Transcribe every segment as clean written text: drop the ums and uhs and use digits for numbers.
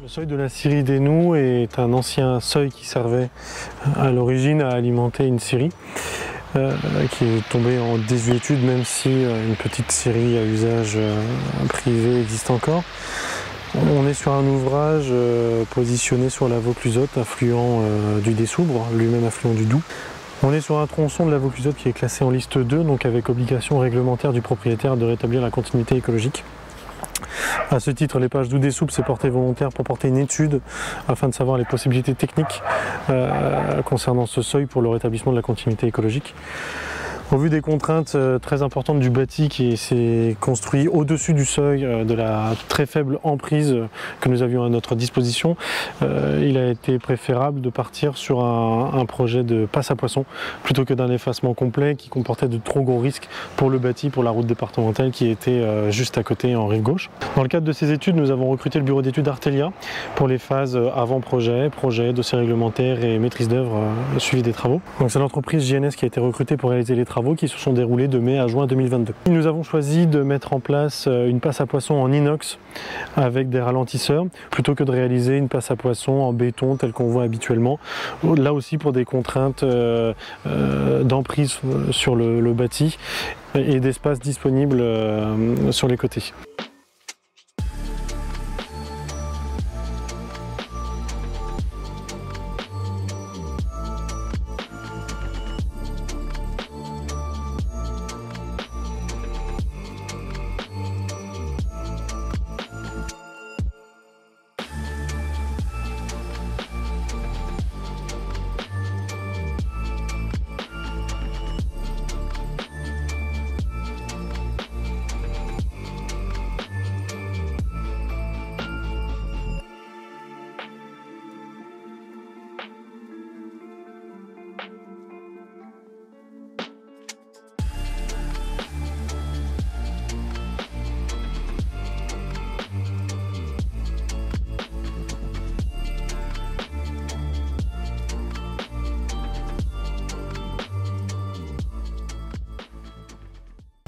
Le seuil de la scierie des Noux est un ancien seuil qui servait à l'origine à alimenter une scierie qui est tombée en désuétude, même si une petite scierie à usage privé existe encore. On est sur un ouvrage positionné sur la Vauclusotte, affluent du Dessoubre, lui-même affluent du Doubs. On est sur un tronçon de la Vauclusotte qui est classé en liste 2, donc avec obligation réglementaire du propriétaire de rétablir la continuité écologique. À ce titre, les pages Doubs-Dessoubre s'est porté volontaire pour porter une étude afin de savoir les possibilités techniques concernant ce seuil pour le rétablissement de la continuité écologique. Au vu des contraintes très importantes du bâti qui s'est construit au-dessus du seuil, de la très faible emprise que nous avions à notre disposition, il a été préférable de partir sur un projet de passe à poisson plutôt que d'un effacement complet qui comportait de trop gros risques pour le bâti, pour la route départementale qui était juste à côté en rive gauche. Dans le cadre de ces études, nous avons recruté le bureau d'études Artelia pour les phases avant-projet, projet, dossier réglementaire et maîtrise d'œuvre suivi des travaux. Donc c'est l'entreprise JNS qui a été recrutée pour réaliser les travaux qui se sont déroulés de mai à juin 2022. Nous avons choisi de mettre en place une passe à poisson en inox avec des ralentisseurs plutôt que de réaliser une passe à poisson en béton telle qu'on voit habituellement. Là aussi pour des contraintes d'emprise sur le bâti et d'espace disponible sur les côtés.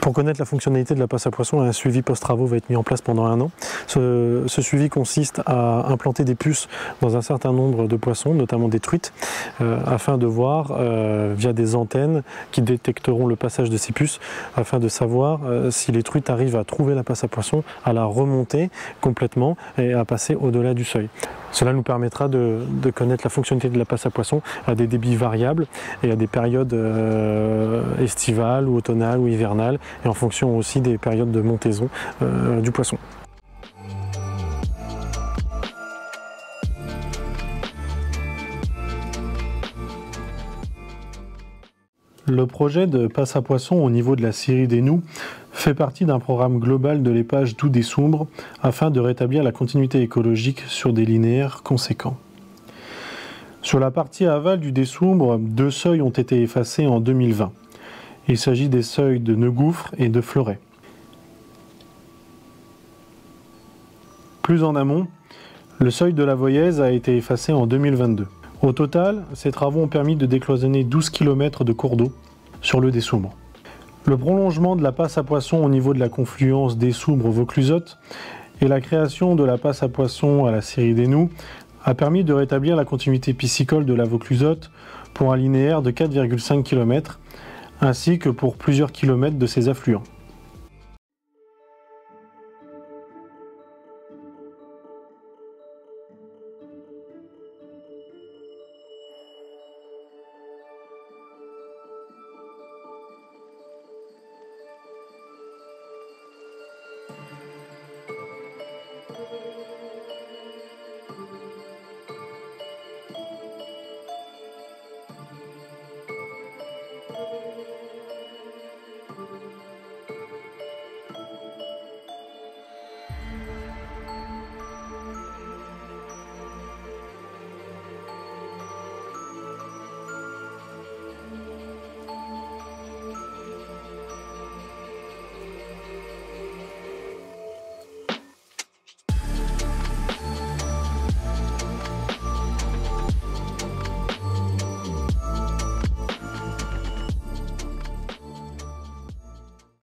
Pour connaître la fonctionnalité de la passe à poisson, un suivi post-travaux va être mis en place pendant 1 an. Ce suivi consiste à implanter des puces dans un certain nombre de poissons, notamment des truites, afin de voir, via des antennes qui détecteront le passage de ces puces, afin de savoir si les truites arrivent à trouver la passe à poisson, à la remonter complètement et à passer au-delà du seuil. Cela nous permettra de connaître la fonctionnalité de la passe à poisson à des débits variables et à des périodes estivales ou automnales ou hivernales, et en fonction aussi des périodes de montaison du poisson. Le projet de passe à poisson au niveau de la scierie des Noux fait partie d'un programme global de l'épage Doubs-Dessoubre afin de rétablir la continuité écologique sur des linéaires conséquents. Sur la partie aval du Dessoubre, 2 seuils ont été effacés en 2020. Il s'agit des seuils de Neugouffre et de Fleuret. Plus en amont, le seuil de la Voyaise a été effacé en 2022. Au total, ces travaux ont permis de décloisonner 12 km de cours d'eau sur le Dessoubre. Le prolongement de la passe à poisson au niveau de la confluence Dessoubre-Vauclusotte et la création de la passe à poisson à la scierie des Noux a permis de rétablir la continuité piscicole de la Vauclusotte pour un linéaire de 4,5 km, ainsi que pour plusieurs kilomètres de ses affluents.